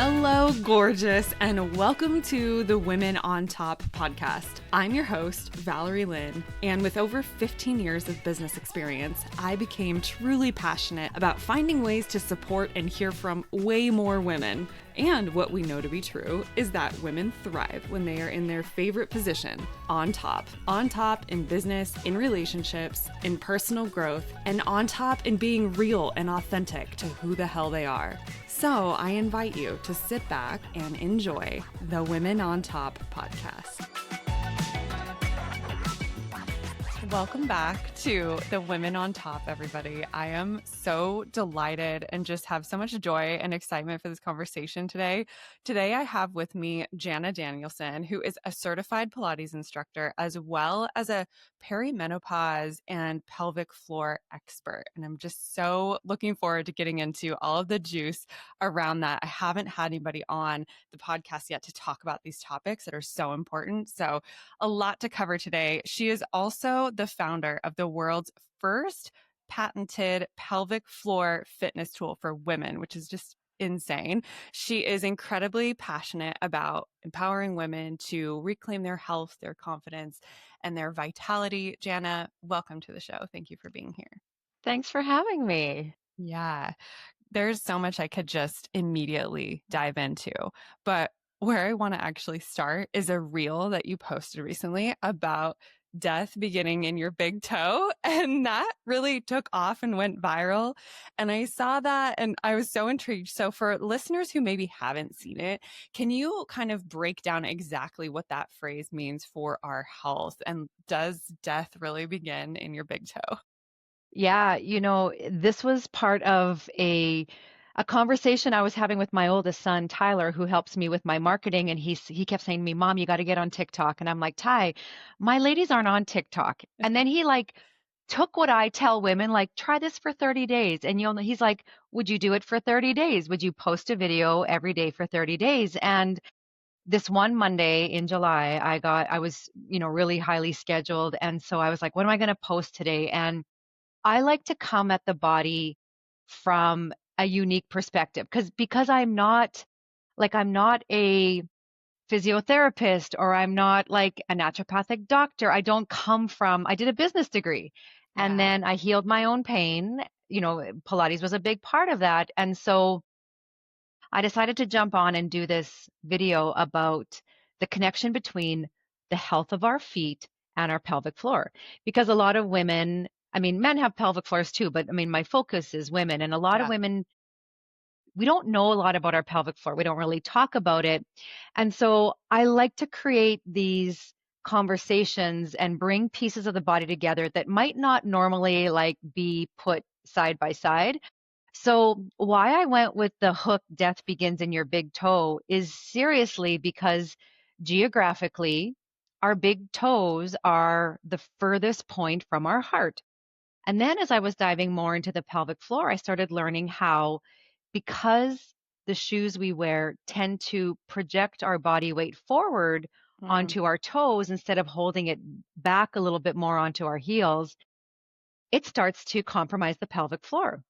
Hello, gorgeous, and welcome to the Women on Top podcast. I'm your host, Valerie Lynn, and with over 15 years of business experience, I became truly passionate about finding ways to support and hear from way more women. And what we know to be true is that women thrive when they are in their favorite position, on top in business, in relationships, in personal growth, and on top in being real and authentic to who the hell they are. So I invite you to sit back and enjoy the Women on Top podcast. Welcome back to the Women on Top, everybody. I am so delighted and just have so much joy and excitement for this conversation today. Today, I have with me Jana Danielson, who is a certified Pilates instructor, as well as a perimenopause and pelvic floor expert. And I'm just so looking forward to getting into all of the juice around that. I haven't had anybody on the podcast yet to talk about these topics that are so important. So a lot to cover today. She is also the founder of the world's first patented pelvic floor fitness tool for women, which is just insane. She is incredibly passionate about empowering women to reclaim their health, their confidence, and their vitality. Jana, welcome to the show. Thank you for being here. Thanks for having me. Yeah, there's so much I could just immediately dive into, but where I want to actually start is a reel that you posted recently about death beginning in your big toe. And that really took off and went viral. And I saw that and I was so intrigued. So for listeners who maybe haven't seen it, can you kind of break down exactly what that phrase means for our health? And does death really begin in your big toe? Yeah, this was part of a conversation I was having with my oldest son, Tyler, who helps me with my marketing, and he kept saying to me, "Mom, you got to get on TikTok." And I'm like, "Ty, my ladies aren't on TikTok." And then he took what I tell women, try this for 30 days. And he's like, "Would you do it for 30 days? Would you post a video every day for 30 days?" And this one Monday in July, I was, really highly scheduled. And so I was like, what am I going to post today? And I like to come at the body from a unique perspective because I'm not a physiotherapist, or I'm not like a naturopathic doctor. I did a business degree, and Yeah. then I healed my own pain. Pilates was a big part of that. And so I decided to jump on and do this video about the connection between the health of our feet and our pelvic floor. Because a lot of women, I mean, men have pelvic floors too, but I mean, my focus is women. And a lot of Yeah. women, we don't know a lot about our pelvic floor. We don't really talk about it. And so I like to create these conversations and bring pieces of the body together that might not normally be put side by side. So why I went with the hook, death begins in your big toe, is seriously because geographically, our big toes are the furthest point from our heart. And then as I was diving more into the pelvic floor, I started learning how, because the shoes we wear tend to project our body weight forward Mm. onto our toes instead of holding it back a little bit more onto our heels, it starts to compromise the pelvic floor.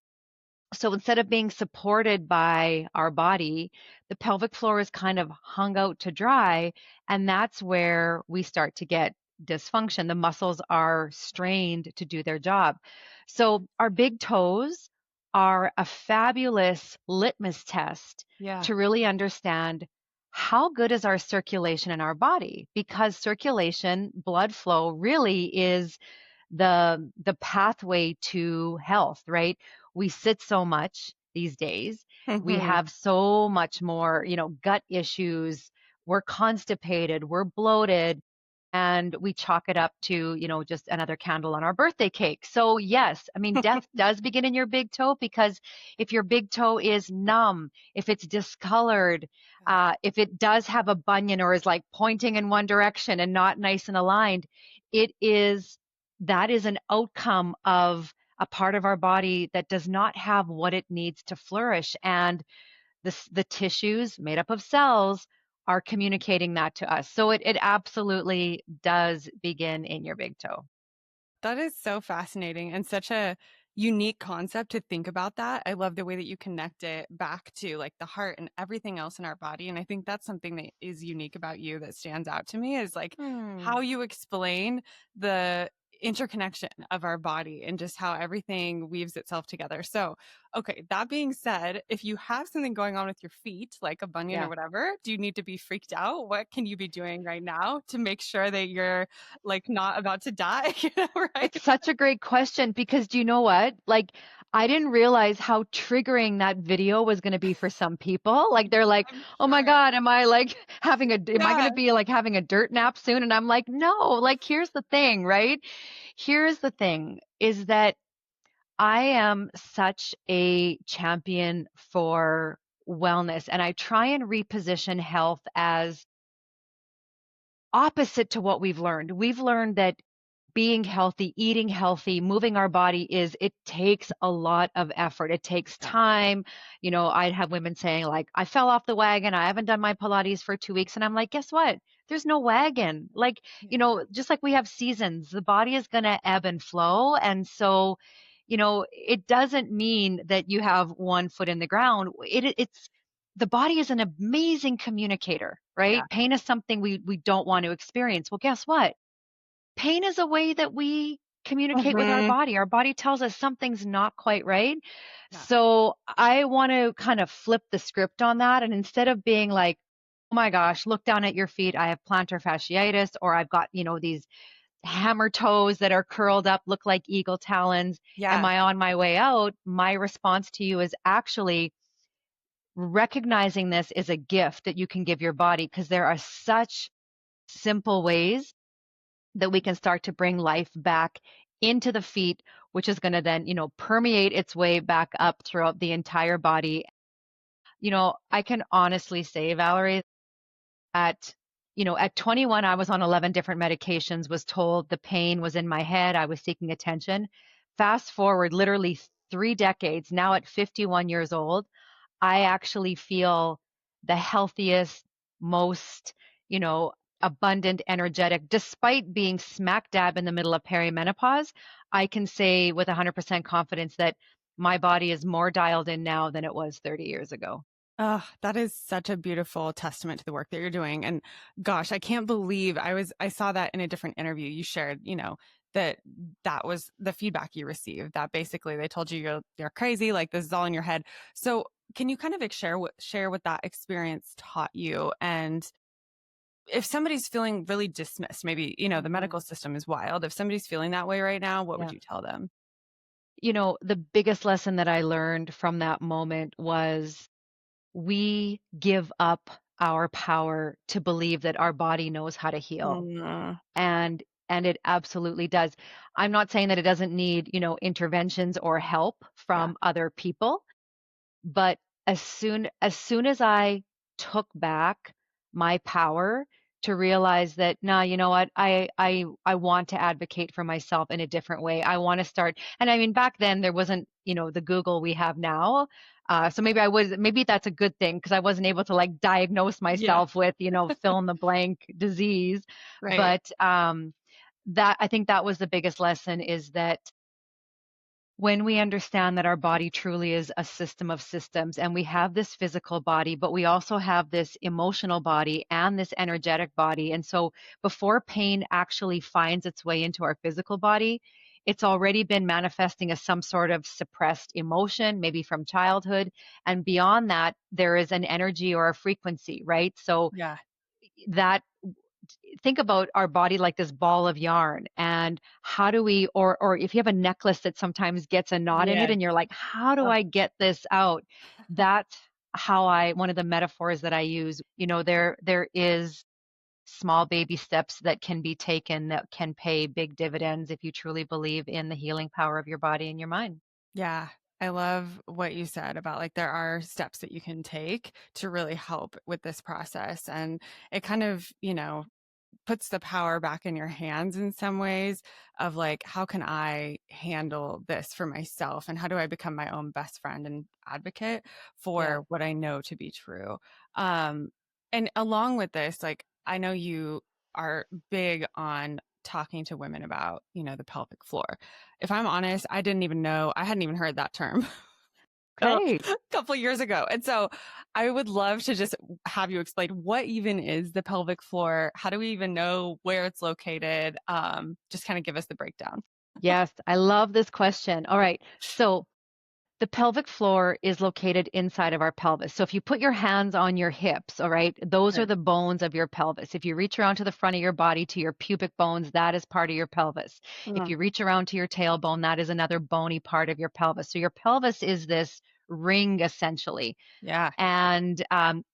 So instead of being supported by our body, the pelvic floor is kind of hung out to dry. And that's where we start to get dysfunction. The muscles are strained to do their job. So our big toes are a fabulous litmus test Yeah. to really understand how good is our circulation in our body, because circulation, blood flow really is the pathway to health, right? We sit so much these days. We have so much more, gut issues. We're constipated, we're bloated, and we chalk it up to, just another candle on our birthday cake. So yes, I mean, death does begin in your big toe, because if your big toe is numb, if it's discolored, if it does have a bunion or is pointing in one direction and not nice and aligned, that is an outcome of a part of our body that does not have what it needs to flourish. And the tissues made up of cells are communicating that to us. So it absolutely does begin in your big toe. That is so fascinating and such a unique concept to think about that. I love the way that you connect it back to like the heart and everything else in our body. And I think that's something that is unique about you that stands out to me is like Hmm. how you explain the interconnection of our body and just how everything weaves itself together. So, okay, that being said, if you have something going on with your feet, like a bunion or Yeah. whatever, do you need to be freaked out? What can you be doing right now to make sure that you're like not about to die? Right? It's such a great question because do you know what? Like, I didn't realize how triggering that video was going to be for some people. Like, they're like, I'm "Oh my sure. God, am I like am I going Yeah. to be like having a dirt nap soon?" And I'm like, "No, like, here's the thing, right? Here's the thing is that I am such a champion for wellness and I try and reposition health as opposite to what we've learned. We've learned that being healthy, eating healthy, moving our body it takes a lot of effort. It takes Yeah. time. You know, I'd have women saying like, I fell off the wagon. I haven't done my Pilates for 2 weeks. And I'm like, guess what? There's no wagon. Like, Yeah. just like we have seasons, the body is going to ebb and flow. And so, it doesn't mean that you have one foot in the ground. It's the body is an amazing communicator, Yeah. right? Pain is something we don't want to experience. Well, guess what? Pain is a way that we communicate with our Mhm. body. Our body tells us something's not quite right. Yeah. So I want to kind of flip the script on that. And instead of being like, oh my gosh, look down at your feet. I have plantar fasciitis, or I've got, these hammer toes that are curled up, look like eagle talons. Am Yes. I on my way out? My response to you is actually recognizing this is a gift that you can give your body because there are such simple ways that we can start to bring life back into the feet, which is going to then, permeate its way back up throughout the entire body. I can honestly say, Valerie, at at 21, I was on 11 different medications, was told the pain was in my head. I was seeking attention. Fast forward literally 3 decades, now at 51 years old, I actually feel the healthiest, most, you know, abundant, energetic, despite being smack dab in the middle of perimenopause. I can say with 100% confidence that my body is more dialed in now than it was 30 years ago. Oh, that is such a beautiful testament to the work that you're doing. And gosh, I can't believe I saw that in a different interview you shared, that that was the feedback you received, that basically they told you you're crazy, like this is all in your head. So can you kind of share what that experience taught you? And if somebody's feeling really dismissed, maybe, the Hmm. medical system is wild. If somebody's feeling that way right now, what would Yeah. you tell them? The biggest lesson that I learned from that moment was we give up our power to believe that our body knows how to heal. Mm, And it absolutely does. I'm not saying that it doesn't need, interventions or help yeah. from other people, but as soon as I took back my power to realize that, nah, you know what, I want to advocate for myself in a different way. I want to start. And I mean, back then there wasn't, the Google we have now. So maybe that's a good thing because I wasn't able to like diagnose Yeah. myself with, fill in the blank disease. Right. But that I think that was the biggest lesson is that when we understand that our body truly is a system of systems and we have this physical body, but we also have this emotional body and this energetic body. And so before pain actually finds its way into our physical body, it's already been manifesting as some sort of suppressed emotion, maybe from childhood. And beyond that, there is an energy or a frequency, right? So Yeah. that think about our body like this ball of yarn and how do we or if you have a necklace that sometimes gets a knot in it Yes. and you're like how do Oh, I get this out, that's how I one of the metaphors that I use, there is small baby steps that can be taken that can pay big dividends if you truly believe in the healing power of your body and your mind. yeah. I love what you said about like there are steps that you can take to really help with this process. And it kind of, puts the power back in your hands in some ways of like, how can I handle this for myself? And how do I become my own best friend and advocate Yeah. for what I know to be true? Um, and along with this, like, I know you are big on talking to women about, the pelvic floor. If I'm honest, I hadn't even heard that term a Okay. couple years ago. And so I would love to just have you explain what even is the pelvic floor? How do we even know where it's located? Just kind of give us the breakdown. Yes, I love this question. All right. So the pelvic floor is located inside of our pelvis. So if you put your hands on your hips, all right, those are Okay. the bones of your pelvis. If you reach around to the front of your body to your pubic bones, that is part of your pelvis. If Mm, you reach around to your tailbone, that is another bony part of your pelvis. So your pelvis is this ring essentially. yeah. And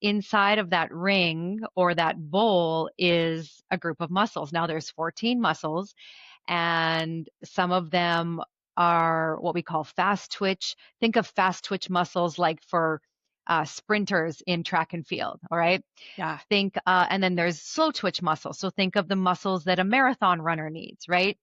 inside of that ring or that bowl is a group of muscles. Now there's 14 muscles, and some of them are what we call fast twitch. Think of fast twitch muscles like for sprinters in track and field. All right. Yeah. And then there's slow twitch muscles. So think of the muscles that a marathon runner needs, right?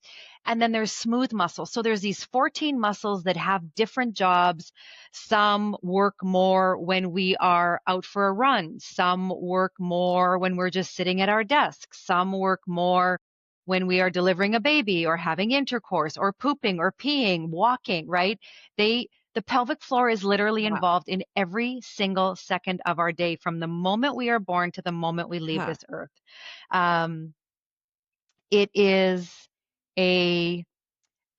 And then there's smooth muscles. So there's these 14 muscles that have different jobs. Some work more when we are out for a run. Some work more when we're just sitting at our desk. Some work more when we are delivering a baby or having intercourse or pooping or peeing, walking, right? The pelvic floor is literally Wow. involved in every single second of our day from the moment we are born to the moment we leave Yeah. this earth. Um, it is a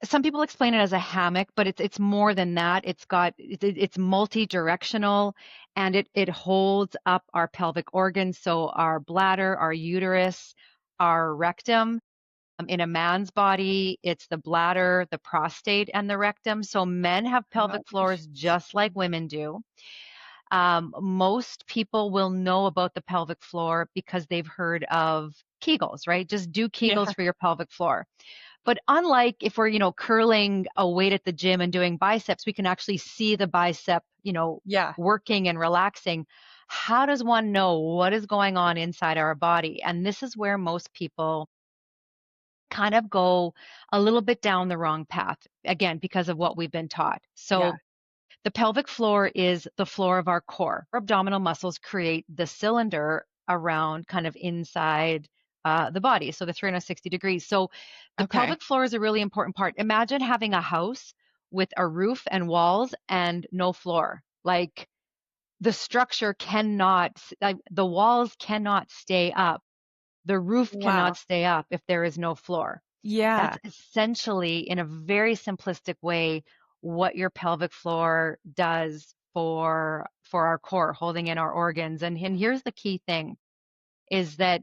some people explain it as a hammock, but it's more than that. It's multi-directional, and it holds up our pelvic organs, so our bladder, our uterus, our rectum. In a man's body, it's the bladder, the prostate, and the rectum. So men have pelvic floors just like women do. Most people will know about the pelvic floor because they've heard of Kegels, right? Just do Kegels Yeah. for your pelvic floor. But unlike if we're, curling a weight at the gym and doing biceps, we can actually see the bicep, Yeah. working and relaxing. How does one know what is going on inside our body? And this is where most people kind of go a little bit down the wrong path, again, because of what we've been taught. Yeah. So the pelvic floor is the floor of our core. Our abdominal muscles create the cylinder around kind of inside the body, so the 360 degrees. So the Okay. pelvic floor is a really important part. Imagine having a house with a roof and walls and no floor. Like the structure cannot, like, the walls cannot stay up. The roof Wow. cannot stay up if there is no floor. Yeah. That's essentially, in a very simplistic way, what your pelvic floor does for our core, holding in our organs. And here's the key thing is that,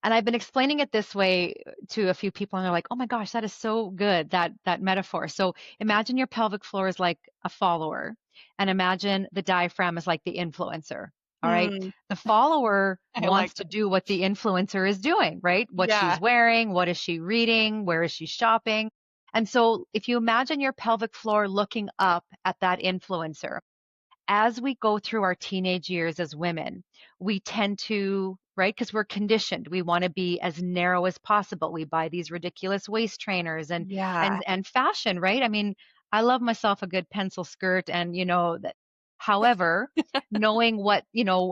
and I've been explaining it this way to a few people, and they're like, "Oh my gosh, that is so good, that metaphor." So imagine your pelvic floor is like a follower, and imagine the diaphragm is like the influencer. All right. Mm, The follower I like wants to that. do what the influencer is doing, right? What Yeah. she's wearing, what is she reading, where is she shopping? And so if you imagine your pelvic floor looking up at that influencer, as we go through our teenage years as women, we tend to, right? Because we're conditioned. We want to be as narrow as possible. We buy these ridiculous waist trainers and Yeah. and fashion, right? I mean, I love myself a good pencil skirt and that. However, knowing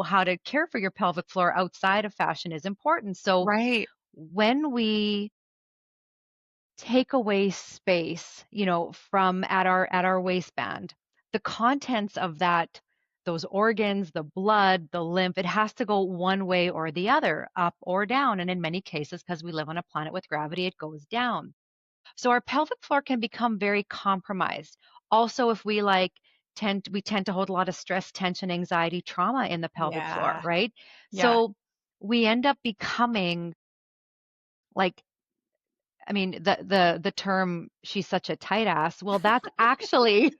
how to care for your pelvic floor outside of fashion is important. So Right. when we take away space, from at our waistband, the contents of those organs, the blood, the lymph, it has to go one way or the other, up or down. And in many cases, because we live on a planet with gravity, it goes down. So our pelvic floor can become very compromised. Also, if we tend to hold a lot of stress, tension, anxiety, trauma in the pelvic floor, Yeah. right? Yeah. So we end up becoming like, I mean, the term "she's such a tight ass." Well, that's actually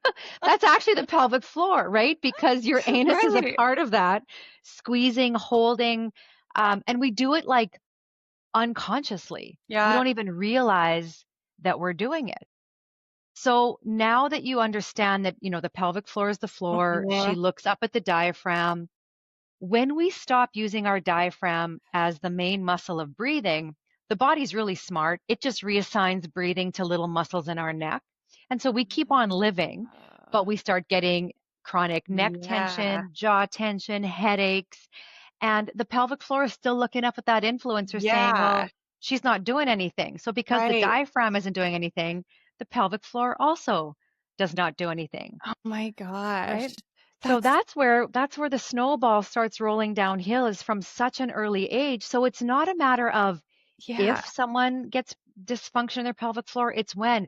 that's actually the pelvic floor, right? Because your anus is a Right. part of that, squeezing, holding, and we do it like unconsciously. We Yeah. don't even realize that we're doing it. So now that you understand that, the pelvic floor is the floor, she Mhm. looks up at the diaphragm. When we stop using our diaphragm as the main muscle of breathing, the body's really smart. It just reassigns breathing to little muscles in our neck. And so we keep on living, but we start getting chronic neck Yeah. tension, jaw tension, headaches. And the pelvic floor is still looking up at that influencer saying, Yeah. well, she's not doing anything. So because the Right. diaphragm isn't doing anything, the pelvic floor also does not do anything, Oh my gosh. right? So That's that's where the snowball starts rolling downhill, is from such an early age. So it's not a matter of yeah. if someone gets dysfunction in their pelvic floor, it's when.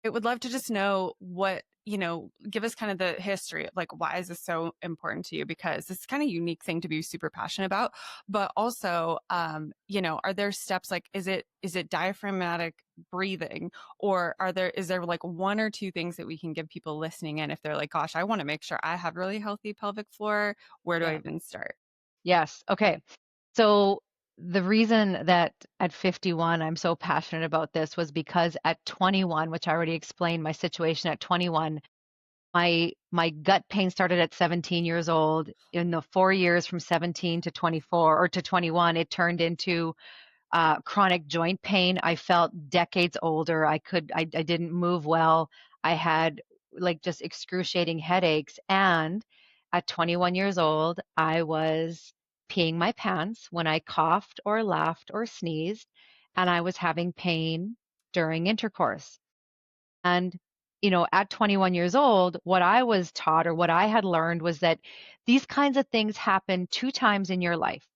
I would love to just know what, give us kind of the history of like, why is this so important to you? Because it's kind of unique thing to be super passionate about, but also, are there steps like, is it diaphragmatic breathing, or is there like one or two things that we can give people listening in if they're like, gosh, I want to make sure I have really healthy pelvic floor. Where do I Yeah. even start? Yes. Okay. So the reason that at 51 I'm so passionate about this was because at 21, which I already explained my situation at 21, my gut pain started at 17 years old. In the 4 years from 17 to 24 or to 21, it turned into chronic joint pain. I felt decades older. I didn't move well. I had like just excruciating headaches. And at 21 years old, I was peeing my pants when I coughed or laughed or sneezed, and I was having pain during intercourse. And, at 21 years old, what I was taught or what I had learned was that these kinds of things happen two times in your life: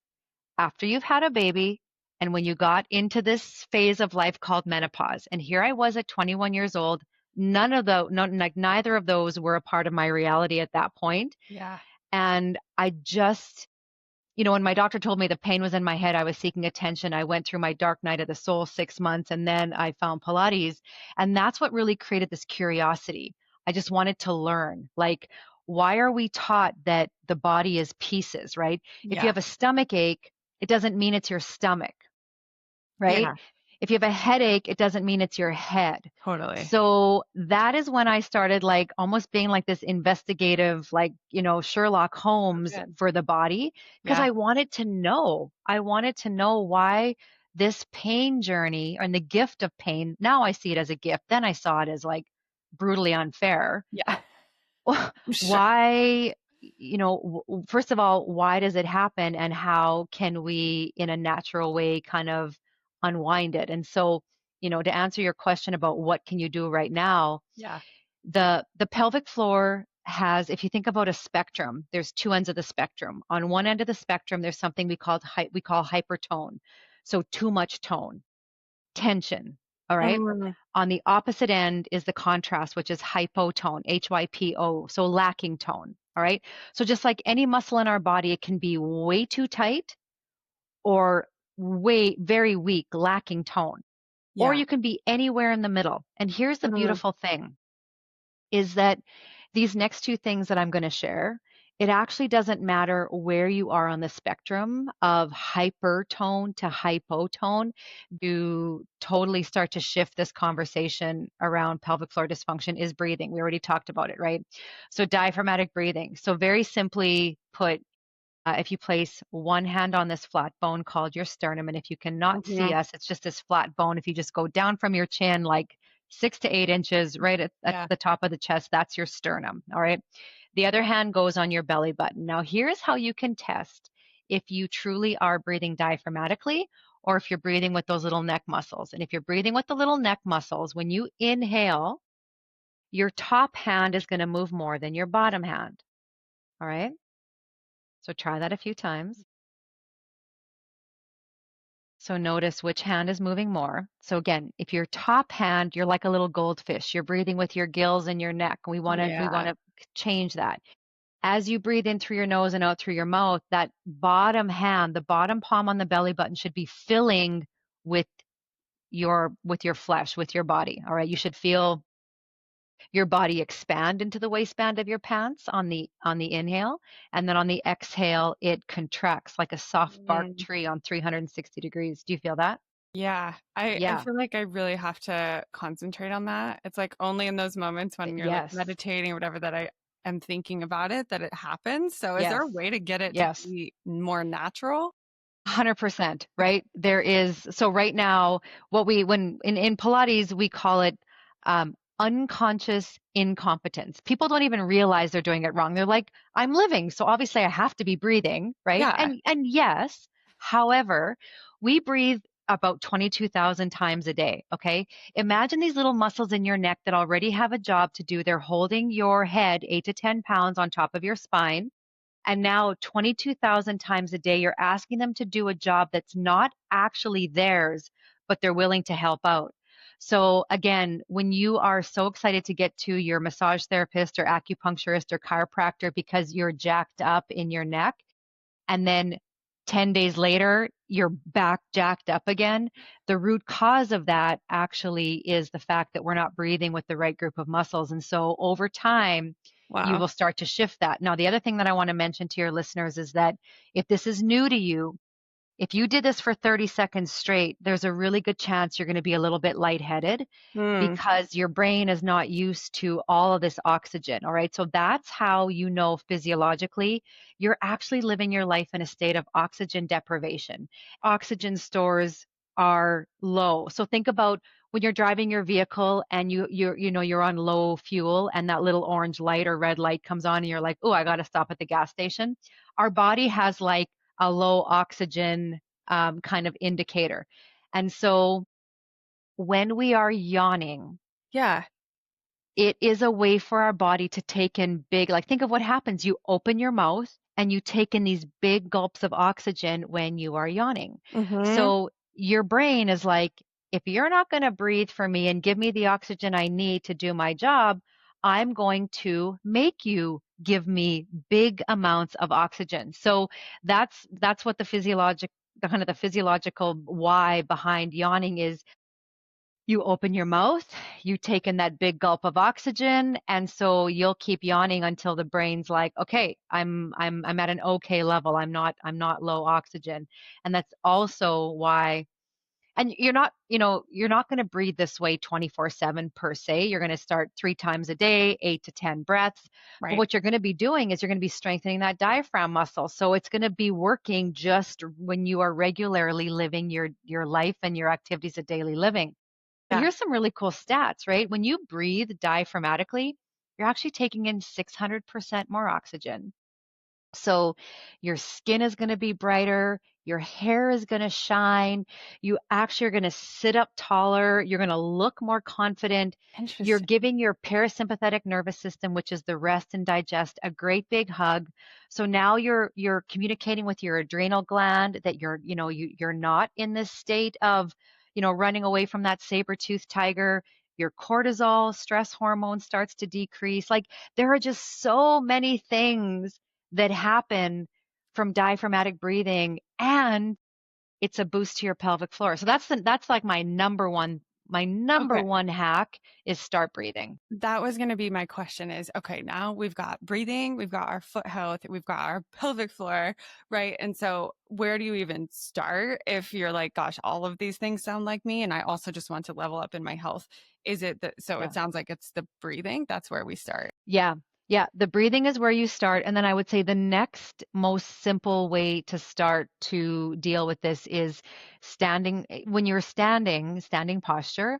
after you've had a baby and when you got into this phase of life called menopause. And here I was at 21 years old. None of those, no, like neither of those were a part of my reality at that point. Yeah. And I just, when my doctor told me the pain was in my head, I was seeking attention. I went through my dark night of the soul 6 months, and then I found Pilates. And that's what really created this curiosity. I just wanted to learn, like, why are we taught that the body is pieces, right? If you Yeah. have a stomach ache, it doesn't mean it's your stomach, right? Yeah. If you have a headache, it doesn't mean it's your head. Totally. So that is when I started like almost being like this investigative, like, Sherlock So Holmes good. for the body, because Yeah. I wanted to know. I wanted to know why this pain journey and the gift of pain. Now I see it as a gift. Then I saw it as like brutally unfair. Yeah. I'm sure. Why, first of all, why does it happen, and how can we in a natural way kind of unwind it? And so, to answer your question about what can you do right now, Yeah. the pelvic floor has, if you think about a spectrum, there's two ends of the spectrum. On one end of the spectrum, there's something we call hypertone. So too much tone, tension. All right. Mm, On the opposite end is the contrast, which is hypotone, HYPO, so lacking tone. All right. So just like any muscle in our body, it can be way too tight or way very weak, lacking tone, or yeah. you can be anywhere in the middle. And here's the Mm, beautiful thing is that these next two things that I'm going to share, it actually doesn't matter where you are on the spectrum of hypertone to hypotone. You totally start to shift this conversation around pelvic floor dysfunction is breathing. We already talked about it, right? So diaphragmatic breathing. So very simply put, if you place one hand on this flat bone called your sternum, and if you cannot see mhm. us, it's just this flat bone. If you just go down from your chin like 6 to 8 inches, right at Yeah. the top of the chest, that's your sternum. All right. The other hand goes on your belly button. Now, here's how you can test if you truly are breathing diaphragmatically or if you're breathing with those little neck muscles. And if you're breathing with the little neck muscles, when you inhale, your top hand is going to move more than your bottom hand. All right. So try that a few times. So notice which hand is moving more. So again, if your top hand, you're like a little goldfish. You're breathing with your gills and your neck. We want to Yeah. change that. As you breathe in through your nose and out through your mouth, that bottom hand, the bottom palm on the belly button should be filling with your flesh, with your body. All right. You should feel your body expand into the waistband of your pants on the inhale, and then on the exhale it contracts like a soft bark Mm, tree on 360 degrees. Do you feel that? yeah. I Yeah. feel like I really have to concentrate on that. It's like only in those moments when you're like Yes. meditating or whatever that I am thinking about it that it happens. So is there Yes. a way to get it to Yes. be more natural? 100%, right? There is, so right now, what we, when in Pilates, we call it unconscious incompetence. People don't even realize they're doing it wrong. They're like, I'm living, so obviously I have to be breathing, right? Yeah. And yes, however, we breathe about 22,000 times a day. Okay. Imagine these little muscles in your neck that already have a job to do. They're holding your head 8 to 10 pounds on top of your spine. And now 22,000 times a day, you're asking them to do a job that's not actually theirs, but they're willing to help out. So again, when you are so excited to get to your massage therapist or acupuncturist or chiropractor because you're jacked up in your neck, and then 10 days later, you're back jacked up again. The root cause of that actually is the fact that we're not breathing with the right group of muscles. And so over time, you Wow. will start to shift that. Now, the other thing that I want to mention to your listeners is that if this is new to you, if you did this for 30 seconds straight, there's a really good chance you're going to be a little bit lightheaded Hmm. because your brain is not used to all of this oxygen. All right. So that's how you know physiologically you're actually living your life in a state of oxygen deprivation. Oxygen stores are low. So think about when you're driving your vehicle and you're on low fuel and that little orange light or red light comes on and you're like, "Oh, I got to stop at the gas station." Our body has like a low oxygen kind of indicator. And so when we are yawning, Yeah. it is a way for our body to take in big, like think of what happens. You open your mouth and you take in these big gulps of oxygen when you are yawning. Mm-hmm. So your brain is like, if you're not going to breathe for me and give me the oxygen I need to do my job, I'm going to make you give me big amounts of oxygen. So that's what the kind of the physiological why behind yawning is. You open your mouth, you take in that big gulp of oxygen, and so you'll keep yawning until the brain's like, okay, I'm at an okay level. I'm not low oxygen. And that's also why, and you're not going to breathe this way 24/7 per se. You're going to start 3 times a day, 8 to 10 breaths. But Right. what you're going to be doing is you're going to be strengthening that diaphragm muscle. So it's going to be working just when you are regularly living your life and your activities of daily living. But Yeah. here's some really cool stats, right? When you breathe diaphragmatically, you're actually taking in 600% more oxygen. So your skin is going to be brighter, your hair is going to shine, you actually are going to sit up taller, you're going to look more confident. You're Interesting. giving your parasympathetic nervous system, which is the rest and digest, a great big hug. So now you're communicating with your adrenal gland that you're not in this state of, running away from that saber-toothed tiger. Your cortisol, stress hormone starts to decrease. Like there are just so many things that happen from diaphragmatic breathing, and it's a boost to your pelvic floor. So that's like my number Okay. one hack is start breathing. That was going to be my question is, okay, now we've got breathing, we've got our foot health, we've got our pelvic floor, right? And so where do you even start if you're like, gosh, all of these things sound like me and I also just want to level up in my health? Is it that, so it Yeah. sounds like it's the breathing, that's where we start. Yeah. Yeah, the breathing is where you start. And then I would say the next most simple way to start to deal with this is standing. When you're standing posture,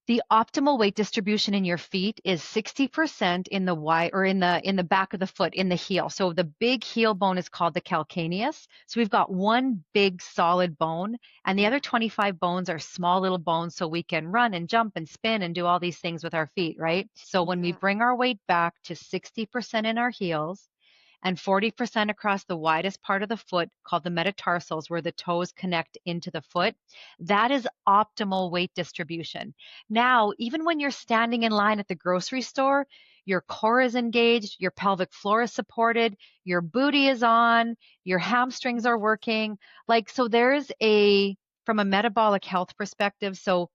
the optimal weight distribution in your feet is 60% in the wide or in the back of the foot, in the heel. So the big heel bone is called the calcaneus. So we've got one big solid bone, and the Yeah. other 25 bones are small little bones so we can run and jump and spin and do all these things with our feet, right? So when we Yeah. bring our weight back to 60% in our heels, and 40% across the widest part of the foot called the metatarsals, where the toes connect into the foot. That is optimal weight distribution. Now, even when you're standing in line at the grocery store, your core is engaged, your pelvic floor is supported, your booty is on, your hamstrings are working. Like, so from a metabolic health perspective, so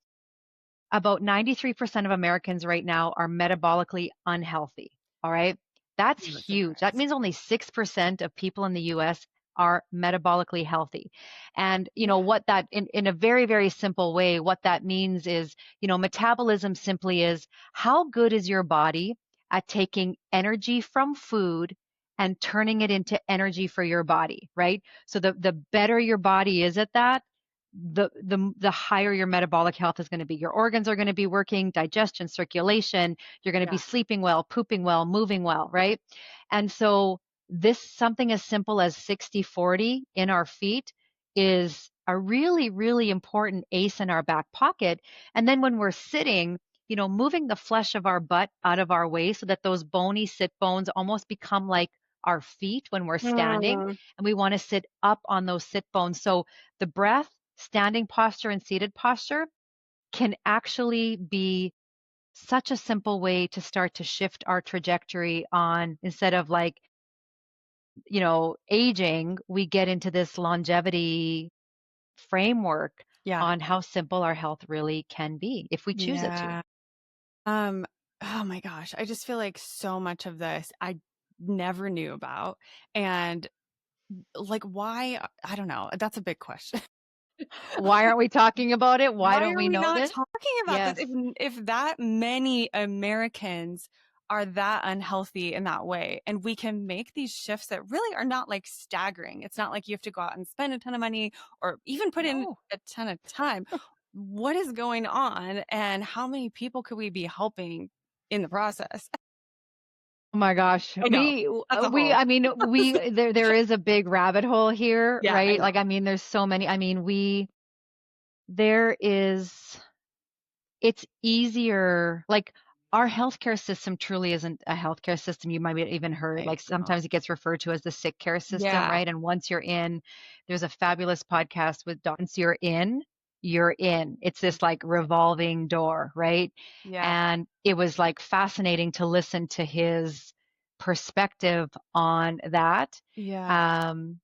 about 93% of Americans right now are metabolically unhealthy. All right. That's I'm huge. That surprised. means only 6% of people in the US are metabolically healthy. And Yeah. what that in a very, very simple way, what that means is, metabolism simply is how good is your body at taking energy from food and turning it into energy for your body, right? So the better your body is at that, the higher your metabolic health is going to be. Your organs are going to be working, digestion, circulation, you're going to be Yeah. sleeping well, pooping well, moving well, right? And so this something as simple as 60/40 in our feet is a really, really important ace in our back pocket. And then when we're sitting, moving the flesh of our butt out of our way so that those bony sit bones almost become like our feet when we're standing. Mm, And we want to sit up on those sit bones. So the breath, standing posture, and seated posture can actually be such a simple way to start to shift our trajectory on instead of like, aging, we get into this longevity framework yeah. on how simple our health really can be if we choose it to. Yeah. Um, oh my gosh, I just feel like so much of this I never knew about. And like, why? I don't know. That's a big question. Why aren't we talking about it? Why Why don't are we we know not this? talking about this? Yes. If that many Americans are that unhealthy in that way, and we can make these shifts that really are not like staggering. It's not like you have to go out and spend a ton of money or even put in No. a ton of time. What is going on, and how many people could we be helping in the process? Oh my gosh. I know that's a whole. I mean, there is a big rabbit hole here, Yeah, I right? know. Like, I mean, there's so many, I mean, there is, it's easier, like, our healthcare system truly isn't a healthcare system. You might have even heard, I like, know. sometimes it gets referred to as the sick care system, Yeah, right? And once you're in, there's a fabulous podcast with once you're in, you're in. It's this like revolving door, right? yeah, And it was like fascinating to listen to his perspective on that. yeah, Um,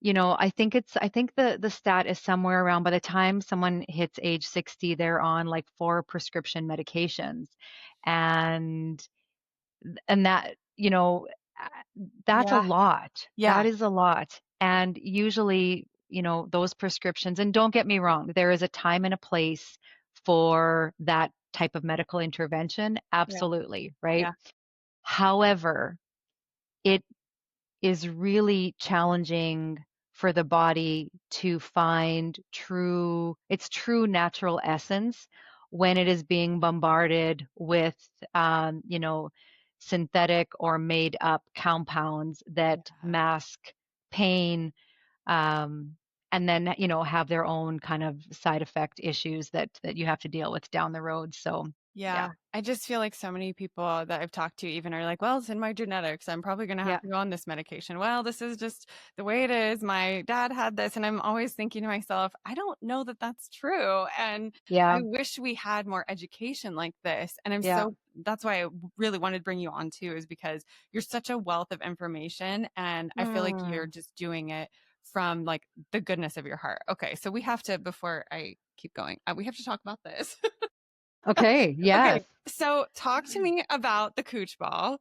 I think the stat is somewhere around by the time someone hits age 60, they're on like 4 prescription medications. And that, that's a yeah, lot. That yeah, is a lot. And usually, those prescriptions, and don't get me wrong, there is a time and a place for that type of medical intervention. yeah, Absolutely, right? yeah, However, it is really challenging for the body to find its true natural essence when it is being bombarded with, synthetic or made up compounds that yeah. mask pain, um, and then, have their own kind of side effect issues that you have to deal with down the road. So, yeah, Yeah, I just feel like so many people that I've talked to even are like, well, it's in my genetics. I'm probably going to have yeah, to go on this medication. Well, this is just the way it is. My dad had this. And I'm always thinking to myself, I don't know that that's true. And I yeah, wish we had more education like this. And yeah. that's why I really wanted to bring you on too, is because you're such a wealth of information. And I feel like you're Hmm. just doing it from like the goodness of your heart. Okay. So we have to, before I keep going, we have to talk about this. Okay, Okay, yes. so talk to me about the Cooch Ball.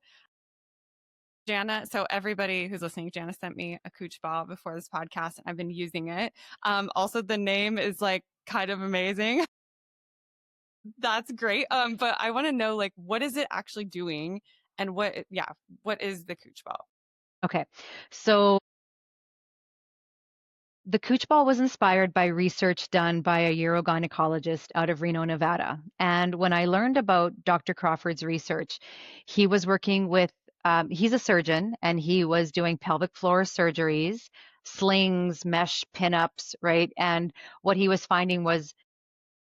Jana, so everybody who's listening, Jana sent me a Cooch Ball before this podcast, and I've been using it. Also, the name is like kind of amazing. That's great. But I want to know, like, what is it actually doing, and what is the Cooch Ball? Okay. So the Cooch Ball was inspired by research done by a urogynecologist out of Reno, Nevada. And when I learned about Dr. Crawford's research, he was working with, he's a surgeon and he was doing pelvic floor surgeries, slings, mesh pinups, right? And what he was finding was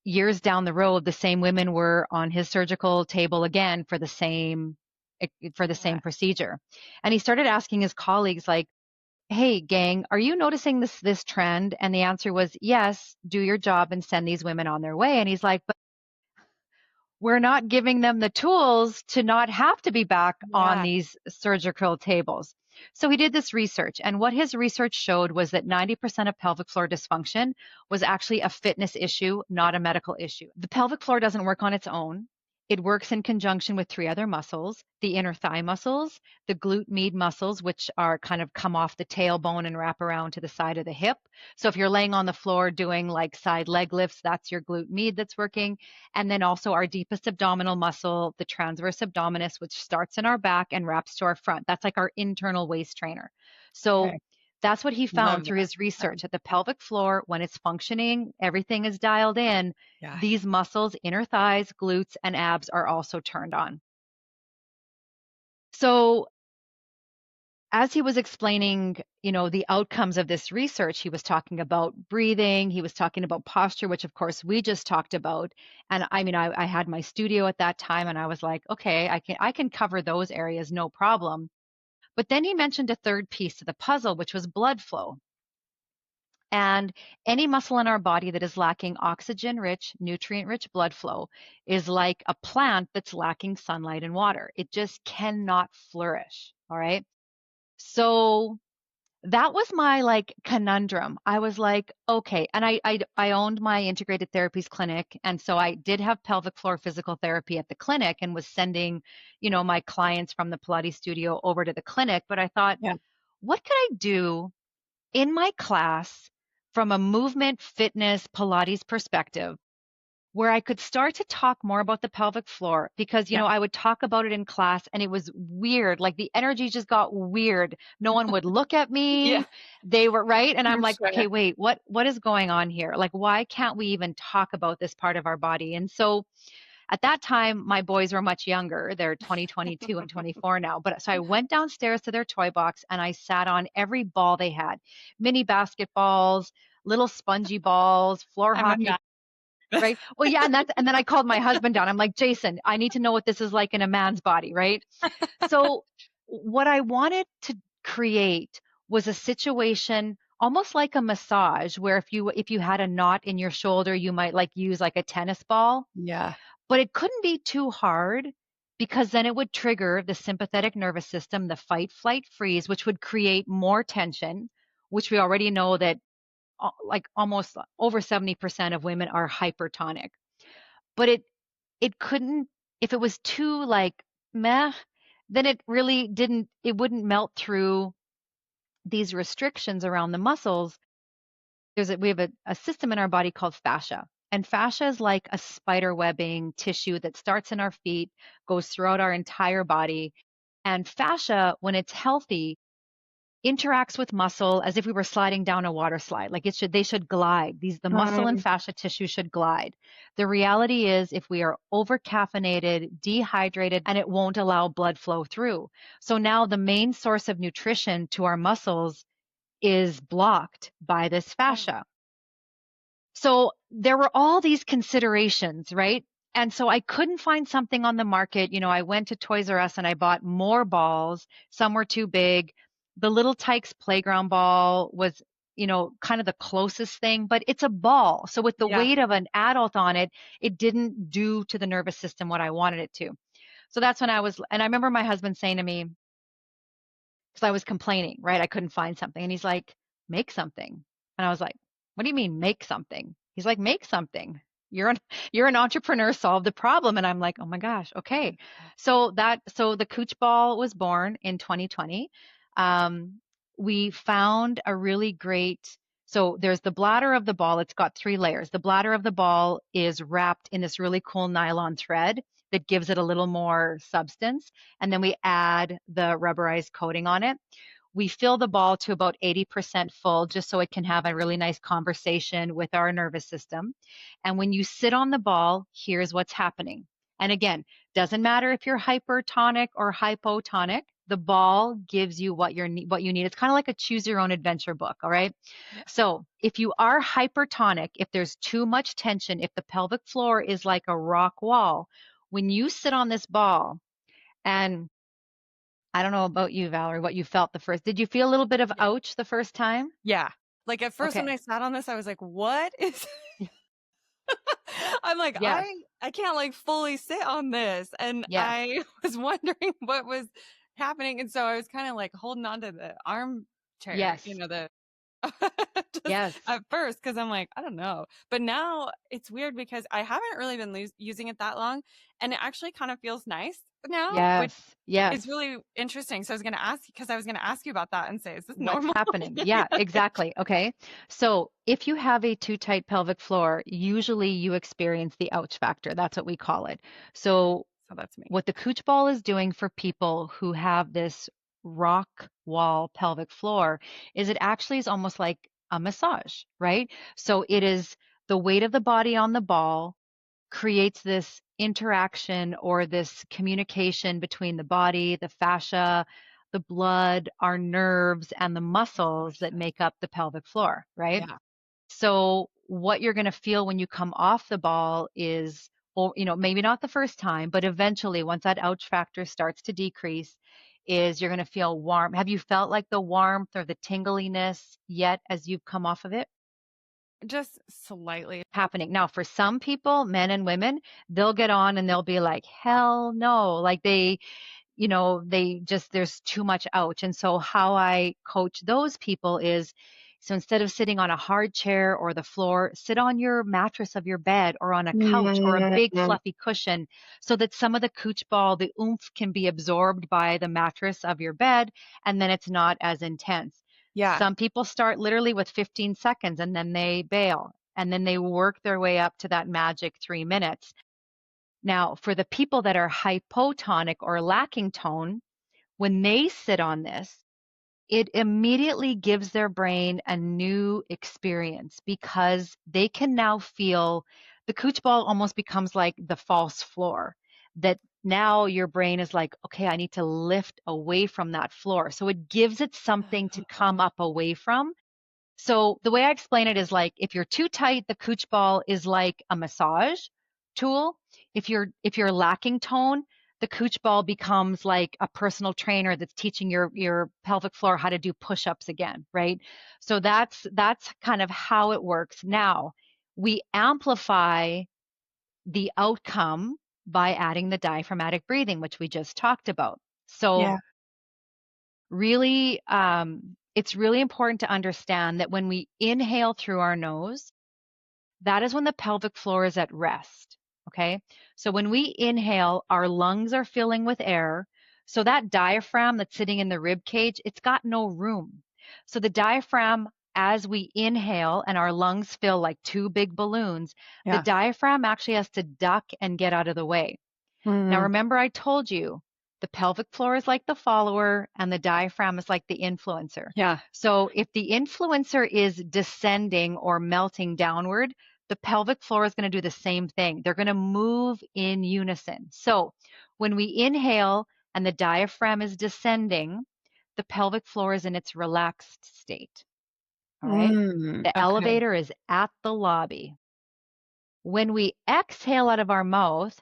years down the road, the same women were on his surgical table again for the Yeah, same procedure. And he started asking his colleagues, like, hey gang, are you noticing this trend? And the answer was yes, do your job and send these women on their way. And he's like, but we're not giving them the tools to not have to be back on yeah, these surgical tables. So he did this research, and what his research showed was that 90% of pelvic floor dysfunction was actually a fitness issue, not a medical issue. The pelvic floor doesn't work on its own. It works in conjunction with 3 other muscles: the inner thigh muscles, the glute med muscles, which are kind of come off the tailbone and wrap around to the side of the hip. So if you're laying on the floor doing like side leg lifts, that's your glute med that's working. And then also our deepest abdominal muscle, the transverse abdominis, which starts in our back and wraps to our front. That's like our internal waist trainer. So okay, that's what he love found through that. his research. At the pelvic floor, when it's functioning, everything is dialed in. Yeah, These muscles, inner thighs, glutes, and abs, are also turned on. So as he was explaining, the outcomes of this research, he was talking about breathing, he was talking about posture, which of course we just talked about. And I mean, I had my studio at that time and I was like, okay, I can cover those areas, no problem. But then he mentioned a third piece to the puzzle, which was blood flow. And any muscle in our body that is lacking oxygen rich, nutrient rich blood flow is like a plant that's lacking sunlight and water. It just cannot flourish. All right. So that was my like conundrum. I was like, okay. And I owned my integrated therapies clinic. And so I did have pelvic floor physical therapy at the clinic and was sending, my clients from the Pilates studio over to the clinic. But I thought, Yeah. what could I do in my class from a movement, fitness, Pilates perspective where I could start to talk more about the pelvic floor because, Yeah. I would talk about it in class and it was weird. Like the energy just got weird. No one would look at Yeah. me. They were right. And I'm For like, sure. okay, wait, what is going on here? Like, why can't we even talk about this part of our body? And so at that time, my boys were much younger. They're 20, 22, and 24 now. But so I went downstairs to their toy box and I sat on every ball they had, mini basketballs, little spongy balls, floor I'm a hockey, mess. right? Well, yeah, and then I called my husband down. I'm like, Jason, I need to know what this is like in a man's body, right? So what I wanted to create was a situation almost like a massage where if you had a knot in your shoulder, you might like use like a tennis ball, Yeah. but it couldn't be too hard because then it would trigger the sympathetic nervous system, the fight, flight, freeze, which would create more tension, which we already know that like almost over 70% of women are hypertonic. But it couldn't, if it was too like meh, then it wouldn't melt through these restrictions around the muscles. We have a system in our body called fascia. And fascia is like a spider webbing tissue that starts in our feet, goes throughout our entire body. And fascia, when it's healthy, interacts with muscle as if we were sliding down a water slide. Like they should glide. The muscle and Um, fascia tissue should glide. The reality is if we are over caffeinated, dehydrated, and it won't allow blood flow through. So now the main source of nutrition to our muscles is blocked by this oh, fascia. So there were all these considerations, right? And so I couldn't find something on the market. I went to Toys R Us and I bought more balls. Some were too big. The Little Tikes playground ball was, kind of the closest thing, but it's a ball. So with the yeah. weight of an adult on it, it didn't do to the nervous system what I wanted it to. So that's when and I remember my husband saying to me, because I was complaining, right? I couldn't find something. And he's like, make something. And I was like, what do you mean make something? He's like, make something. You're an you're an entrepreneur, solve the problem. And I'm like, oh my gosh, okay. So the Cooch Ball was born in 2020. Um, we found a really great, so there's the bladder of the ball. It's got three layers. The bladder of the ball is wrapped in this really cool nylon thread that gives it a little more substance. And then we add the rubberized coating on it. We fill the ball to about 80% full just so it can have a really nice conversation with our nervous system. And when you sit on the ball, here's what's happening. And again, doesn't matter if you're hypertonic or hypotonic, the ball gives you what you need. It's kind of like a choose your own adventure book, all right? Yeah. So, if you are hypertonic, if there's too much tension, if the pelvic floor is like a rock wall, when you sit on this ball, and I don't know about you, Valerie, what you felt the first. Did you feel a little bit of Yeah. ouch the first time? Yeah. Like at first when Okay. I sat on this, I was like, what is I'm like, Yes. I can't like fully sit on this. And Yes. I was wondering what was happening. And so I was kind of like holding on to the armchair, Yes. the just Yes. at first, because I'm like, I don't know. But now it's weird because I haven't really been using it that long. And it actually kind of feels nice now, which Yes. is Yes. really interesting. So I was going to ask, because I was going to ask you about that and say, is this What's normal? happening? Yeah. Yeah, exactly. Okay. So if you have a too tight pelvic floor, usually you experience the ouch factor. That's what we call it. Okay. So So that's me. what the Cooch Ball is doing for people who have this rock wall pelvic floor is it actually is almost like a massage, right? So it is the weight of the body on the ball creates this interaction or this communication between the body, the fascia, the blood, our nerves, and the muscles that Gotcha. make up the pelvic floor, right? Yeah. So what you're going to feel when you come off the ball is, or, maybe not the first time, but eventually once that ouch factor starts to decrease, is you're going to feel warm. Have you felt like the warmth or the tingliness yet as you've come ooff of it? Just slightly. Happening. Now, for some people, men and women, they'll get on and they'll be like, hell no. Like they just, there's too much ouch. And so how I coach those people is, so instead of sitting on a hard chair or the floor, sit on your mattress of your bed or on a couch or a big fluffy cushion so that some of the Cooch Ball, the oomph can be absorbed by the mattress of your bed and then it's not as intense. Yeah. Some people start literally with 15 seconds and then they bail and then they work their way up to that magic 3 minutes. Now, for the people that are hypotonic or lacking tone, when they sit on this, it immediately gives their brain a new experience because they can now feel the Cooch Ball almost becomes like the false floor that now your brain is like, okay, I need to lift away from that floor. So it gives it something to come up away from. So the way I explain it is like if you're too tight, the Cooch Ball is like a massage tool. If you're lacking tone, the Cooch Ball becomes like a personal trainer that's teaching your pelvic floor how to do push-ups again, right? So that's kind of how it works. Now, we amplify the outcome by adding the diaphragmatic breathing, which we just talked about. So Yeah. really, it's really important to understand that when we inhale through our nose, that is when the pelvic floor is at rest. Okay. So when we inhale, our lungs are filling with air. So that diaphragm that's sitting in the rib cage, it's got no room. So the diaphragm, as we inhale and our lungs fill like two big balloons, the Yeah. diaphragm actually has to duck and get out of the way. Now, Mm, remember, I told you the pelvic floor is like the follower and the diaphragm is like the influencer. yeah. So if the influencer is descending or melting downward, the pelvic floor is going to do the same thing. They're going to move in unison. So when we inhale and the diaphragm is descending, the pelvic floor is in its relaxed state. All right. The Okay. elevator is at the lobby. When we exhale out of our mouth,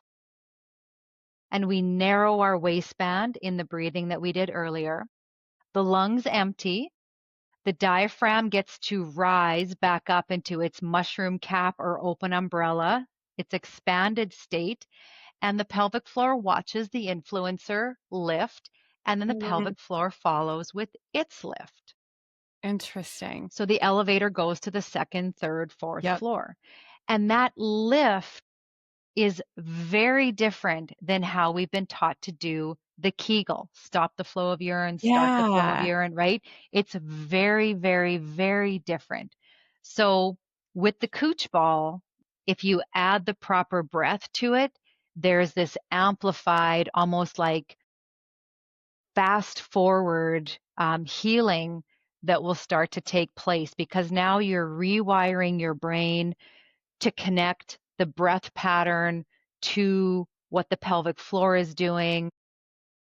and we narrow our waistband in the breathing that we did earlier. The lungs empty. The diaphragm gets to rise back up into its mushroom cap or open umbrella, its expanded state, and the pelvic floor watches the influencer lift, and then the Mm, pelvic floor follows with its lift. interesting. So the elevator goes to the second, third, fourth Yep. floor. And that lift is very different than how we've been taught to do the Kegel, stop the flow of urine, start the flow of Yeah. urine, right? It's very, very, very different. So with the Cooch Ball, if you add the proper breath to it, there's this amplified, almost like fast forward healing that will start to take place because now you're rewiring your brain to connect the breath pattern to what the pelvic floor is doing.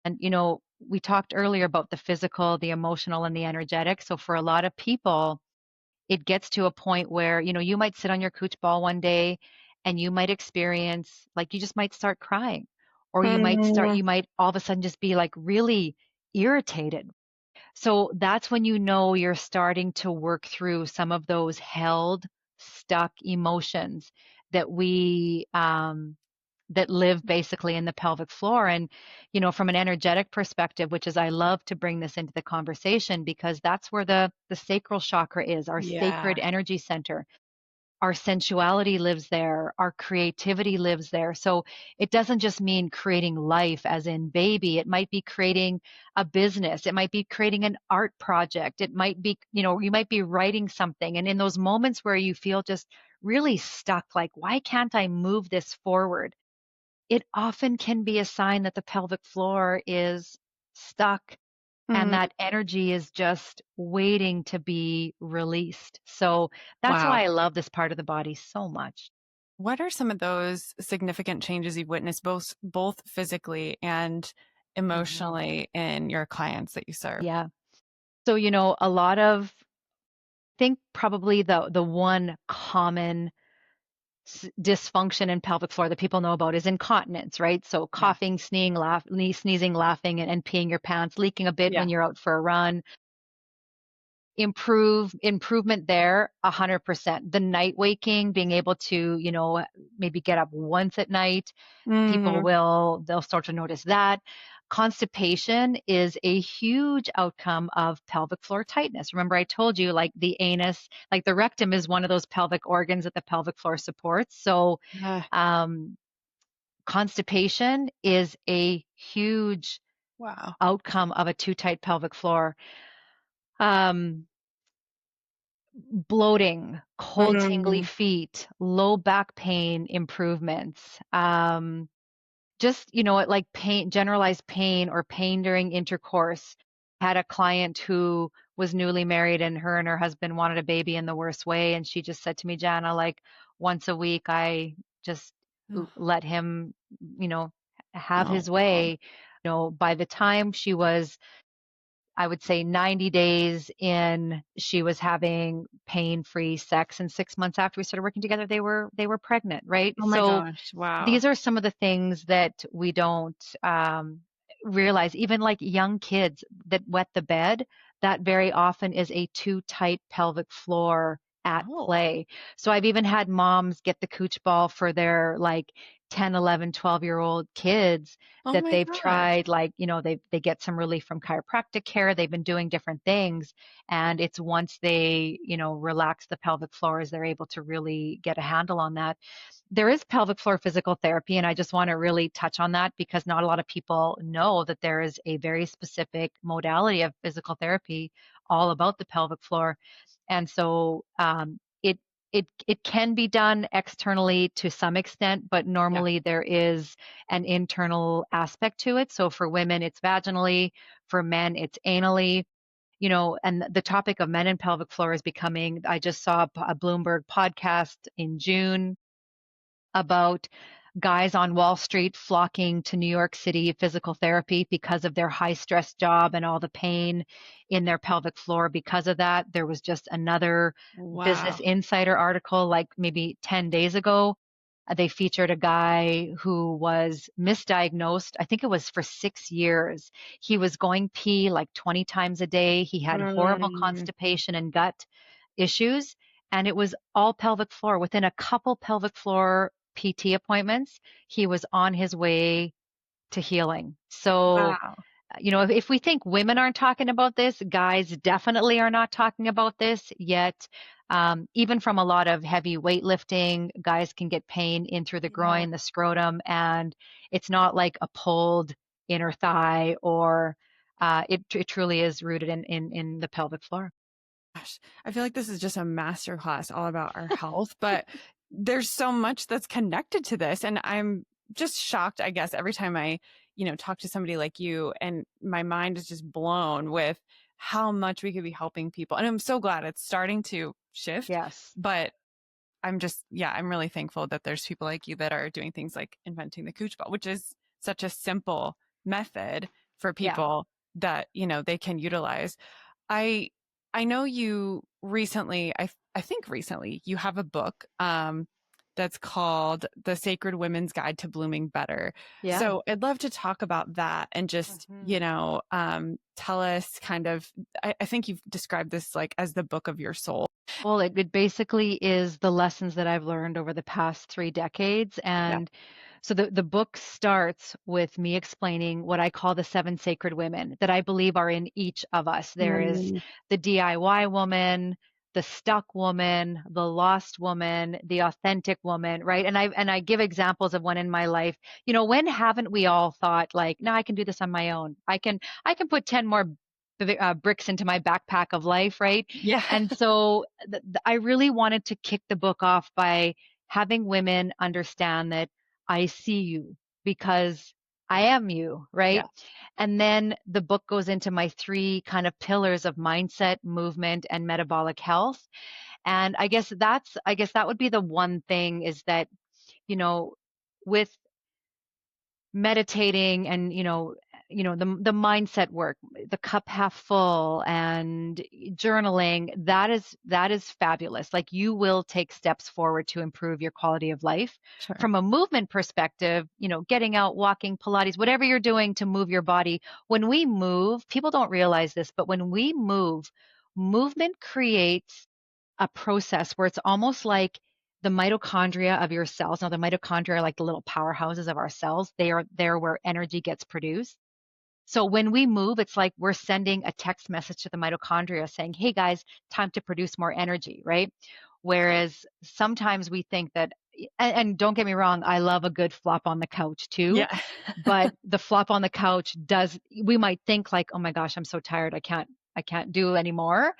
And, we talked earlier about the physical, the emotional, and the energetic. So for a lot of people, it gets to a point where, you might sit on your Cooch Ball one day and you might experience, like, you just might start crying, or Mm, you might all of a sudden just be like really irritated. So that's when you know you're starting to work through some of those held, stuck emotions that that live basically in the pelvic floor. And, from an energetic perspective, which is I love to bring this into the conversation because that's where the sacral chakra is, our yeah. sacred energy center. Our sensuality lives there, our creativity lives there. So it doesn't just mean creating life as in baby. It might be creating a business. It might be creating an art project. It might be, you might be writing something. And in those moments where you feel just really stuck, like, why can't I move this forward? It often can be a sign that the pelvic floor is stuck and Mm, that energy is just waiting to be released. So that's wow. why I love this part of the body so much. What are some of those significant changes you've witnessed both physically and Mhm. emotionally in your clients that you serve? Yeah. So, a lot of think probably the one common dysfunction in pelvic floor that people know about is incontinence, right? So Yeah. coughing, sneezing, laughing, and peeing your pants, leaking a bit when Yeah. you're out for a run. Improvement there 100%. The night waking, being able to, maybe get up once at night, Mhm. they'll start to notice that. Constipation is a huge outcome of pelvic floor tightness. Remember, I told you like the anus, like the rectum is one of those pelvic organs that the pelvic floor supports. So, Yeah. um, constipation is a huge Wow. outcome of a too tight pelvic floor. Um, Bloating, cold, tingly Mhm. feet, low back pain improvements. Just, like pain, generalized pain or pain during intercourse. Had a client who was newly married and her husband wanted a baby in the worst way. And she just said to me, Jana, like once a week, I just let him, you know, have Oh, his wow. way. By the time she was, I would say 90 days in, she was having pain-free sex. And 6 months after we started working together, they were pregnant, right? Oh my So gosh. Wow. these are some of the things that we don't realize. Even like young kids that wet the bed, that very often is a too tight pelvic floor at Oh. play. So I've even had moms get the Cooch Ball for their like 10, 11, 12-year-old kids Oh that my they've gosh. tried, like, they get some relief from chiropractic care. They've been doing different things. And it's once they, relax the pelvic floors, they're able to really get a handle on that. There is pelvic floor physical therapy, and I just want to really touch on that because not a lot of people know that there is a very specific modality of physical therapy all about the pelvic floor. And so it can be done externally to some extent, but Yeah. normally there is an internal aspect to it. So for women, it's vaginally, for men, it's anally. And the topic of men and pelvic floor is becoming, I just saw a Bloomberg podcast in June about guys on Wall Street flocking to New York City physical therapy because of their high stress job and all the pain in their pelvic floor because of that. There was just another Business Wow. Insider article like maybe 10 days ago. They featured a guy who was misdiagnosed. I think it was for 6 years. He was going pee like 20 times a day. He had horrible Mm. constipation and gut issues. And it was all pelvic floor. Within a couple pelvic floor PT appointments, he was on his way to healing. So, Wow. if we think women aren't talking about this, guys definitely are not talking about this yet. Even from a lot of heavy weightlifting, guys can get pain in through the Yeah. groin, the scrotum, and it's not like a pulled inner thigh or it truly is rooted in the pelvic floor. Gosh, I feel like this is just a master class all about our health, but there's so much that's connected to this. And I'm just shocked, I guess, every time I, talk to somebody like you, and my mind is just blown with how much we could be helping people. And I'm so glad it's starting to shift, Yes. but I'm just, yeah, I'm really thankful that there's people like you that are doing things like inventing the Cooch Ball, which is such a simple method for Yeah. people that, they can utilize. I I know you recently, I think recently, you have a book that's called The Sacred Women's Guide to Blooming Better. Yeah. So I'd love to talk about that and just, Mhm. tell us kind of, I think you've described this like as the book of your soul. Well, it basically is the lessons that I've learned over the past 3 decades. Yeah. And so the book starts with me explaining what I call the seven sacred women that I believe are in each of us. There is Mm, the DIY woman, the stuck woman, the lost woman, the authentic woman, right? And I give examples of when in my life, when haven't we all thought like, no, I can do this on my own. I can put 10 more bricks into my backpack of life, right? yeah. And so I really wanted to kick the book off by having women understand that I see you because I am you, right? Yeah. And then the book goes into my three kind of pillars of mindset, movement, and metabolic health. And I guess that would be the one thing is that, you know, with meditating and, the mindset work, the cup half full and journaling, that is fabulous. Like you will take steps forward to improve your quality of life. Sure. From a movement perspective, getting out, walking, Pilates, whatever you're doing to move your body. When we move, people don't realize this, but when we move, movement creates a process where it's almost like the mitochondria of your cells. Now, the mitochondria are like the little powerhouses of our cells. They are there where energy gets produced. So when we move, it's like we're sending a text message to the mitochondria saying, hey guys, time to produce more energy, right? Whereas sometimes we think that, and don't get me wrong, I love a good flop on the couch too. Yeah. But the flop on the couch we might think like, oh my gosh, I'm so tired. I can't do anymore.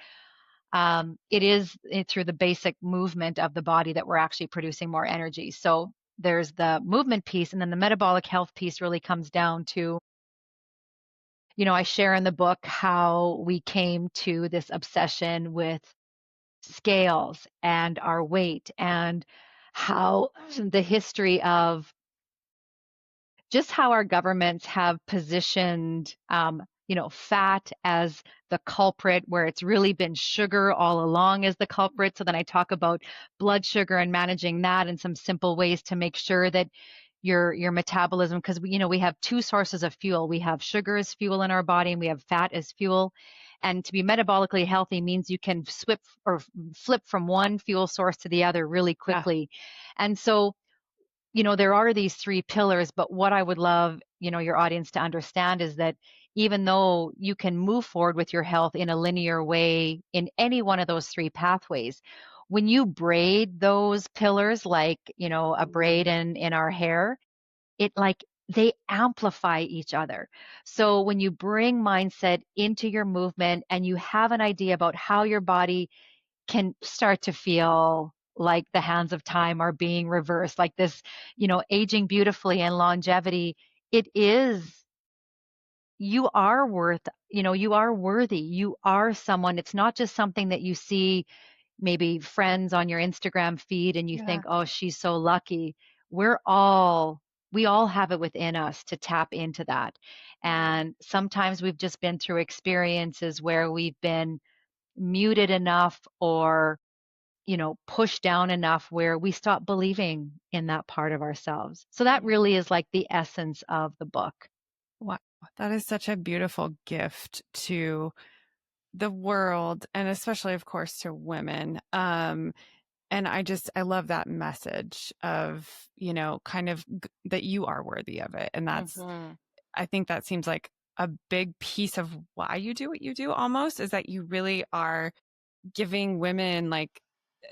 It is through the basic movement of the body that we're actually producing more energy. So there's the movement piece, and then the metabolic health piece really comes down to, I share in the book how we came to this obsession with scales and our weight, and how the history of just how our governments have positioned, fat as the culprit, where it's really been sugar all along as the culprit. So then I talk about blood sugar and managing that and some simple ways to make sure that your metabolism, because we have two sources of fuel. We have sugar as fuel in our body, and we have fat as fuel. And to be metabolically healthy means you can flip from one fuel source to the other really Yeah. quickly. And so there are these three pillars, but what I would love, your audience to understand is that even though you can move forward with your health in a linear way in any one of those three pathways, when you braid those pillars, like, a braid in our hair, it like they amplify each other. So when you bring mindset into your movement and you have an idea about how your body can start to feel like the hands of time are being reversed, like this, aging beautifully and longevity. It is, you are you are worthy. You are someone. It's not just something that you see maybe friends on your Instagram feed and you Yeah. think, oh, she's so lucky. We all have it within us to tap into that. And sometimes we've just been through experiences where we've been muted enough or pushed down enough where we stop believing in that part of ourselves. So that Yeah. really is like the essence of the book. Wow. That is such a beautiful gift to the world and especially, of course, to women. And I love that message of, kind of that you are worthy of it. And Mm-hmm. I think that seems like a big piece of why you do what you do almost is that you really are giving women like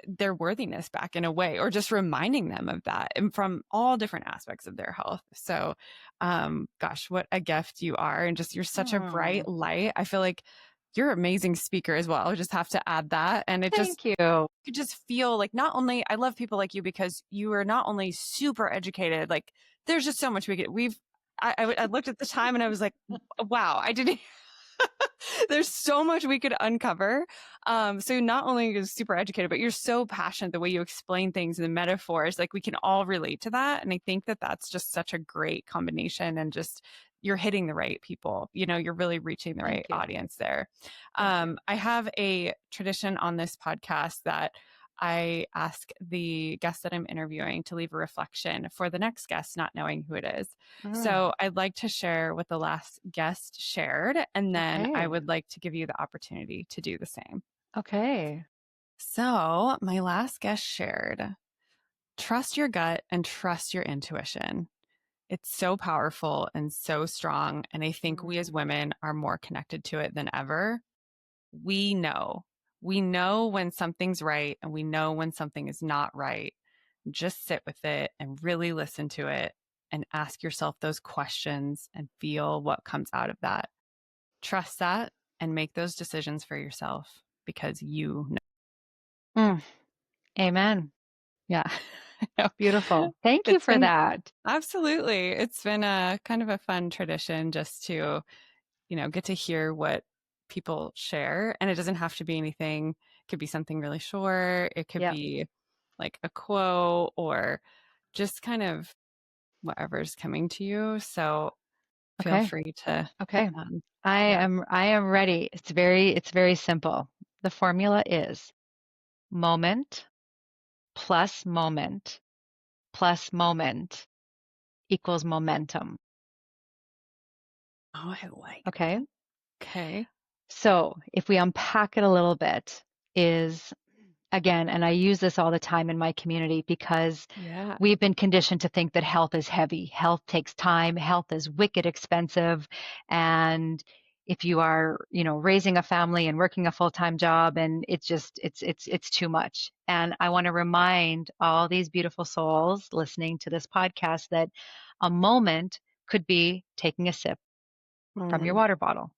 their worthiness back in a way, or just reminding them of that and from all different aspects of their health. So, gosh, what a gift you are. And just, you're such a Mm, bright light. I feel like you're an amazing speaker as well. I just have to add that. And it just, thank you. could just feel like, not only, I love people like you because you are not only super educated, like there's just so much I looked at the time and I was like, wow, I didn't, there's so much we could uncover. So not only are you super educated, but you're so passionate the way you explain things and the metaphors, like we can all relate to that. And I think that that's just such a great combination, and just, you're hitting the right people, you're really reaching the Thank right you. audience there. Thank you. I have a tradition on this podcast that I ask the guest that I'm interviewing to leave a reflection for the next guest, not knowing who it is. Mm, So I'd like to share what the last guest shared, and then I okay. would like to give you the opportunity to do the same. Okay. So my last guest shared, trust your gut and trust your intuition. It's so powerful and so strong. And I think we as Mm, women are more connected to it than ever. We know. We know when something's right and we know when something is not right. Just sit with it and really listen to it and ask yourself those questions and feel what comes out of that. Trust that and make those decisions for yourself because you know. mm, amen. Yeah. I know. Beautiful. Thank you It's for been that. absolutely, it's been a kind of a fun tradition just to, get to hear what people share. And it doesn't have to be anything. It could be something really short. It could Yep. be like a quote or just kind of whatever's coming to you. So feel Okay. free to. Okay. Um, I yeah. am ready. It's very simple. The formula is moment plus moment plus moment equals momentum. Oh, I like Okay. that. Okay. So if we unpack it a little bit, is again, and I use this all the time in my community because Yeah. we've been conditioned to think that health is heavy. Health takes time. Health is wicked expensive. And if you are, raising a family and working a full-time job, and it's too much. And I want to remind all these beautiful souls listening to this podcast that a moment could be taking a sip from your Mm. water bottle.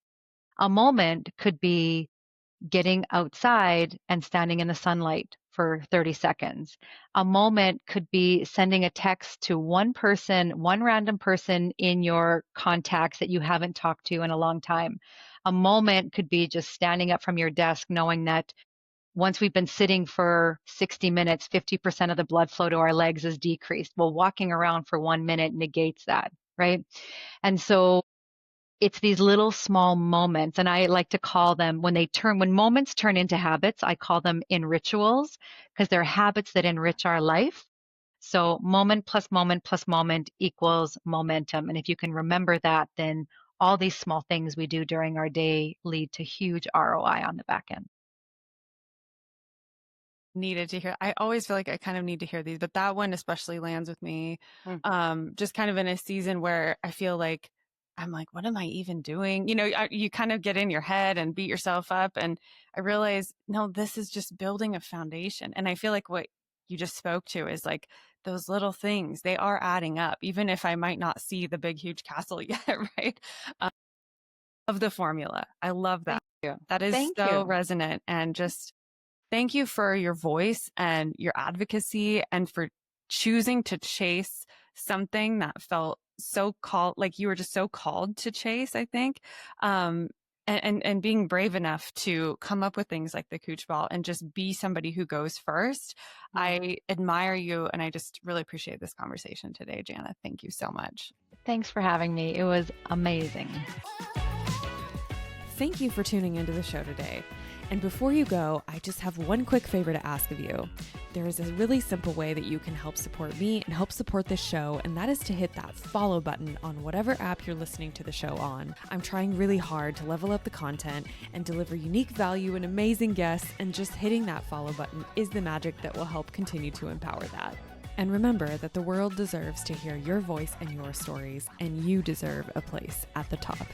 A moment could be getting outside and standing in the sunlight for 30 seconds. A moment could be sending a text to one person, one random person in your contacts that you haven't talked to in a long time. A moment could be just standing up from your desk knowing that once we've been sitting for 60 minutes, 50% of the blood flow to our legs is decreased. Well, walking around for 1 minute negates that, right? And so it's these little small moments, and I like to call them, when moments turn into habits, I call them in rituals, because they're habits that enrich our life. So moment plus moment plus moment equals momentum. And if you can remember that, then all these small things we do during our day lead to huge ROI on the back end. Needed to hear. I always feel like I kind of need to hear these, but that one especially lands with me. Mm. Just kind of in a season where I feel like I'm like, what am I even doing? You kind of get in your head and beat yourself up. And I realize, no, this is just building a foundation. And I feel like what you just spoke to is like those little things, they are adding up, even if I might not see the big, huge castle yet, right? Of the formula. I love that. Thank you. That is Thank so you. resonant, and just thank you for your voice and your advocacy and for choosing to chase something that felt so called, like you were just so called to chase, I think. And being brave enough to come up with things like the Cooch Ball and just be somebody who goes first. Mhm. I admire you, and I just really appreciate this conversation today, Jana. Thank you so much. Thanks for having me. It was amazing. Thank you for tuning into the show today. And before you go, I just have one quick favor to ask of you. There is a really simple way that you can help support me and help support this show, and that is to hit that follow button on whatever app you're listening to the show on. I'm trying really hard to level up the content and deliver unique value and amazing guests, and just hitting that follow button is the magic that will help continue to empower that. And remember that the world deserves to hear your voice and your stories, and you deserve a place at the top.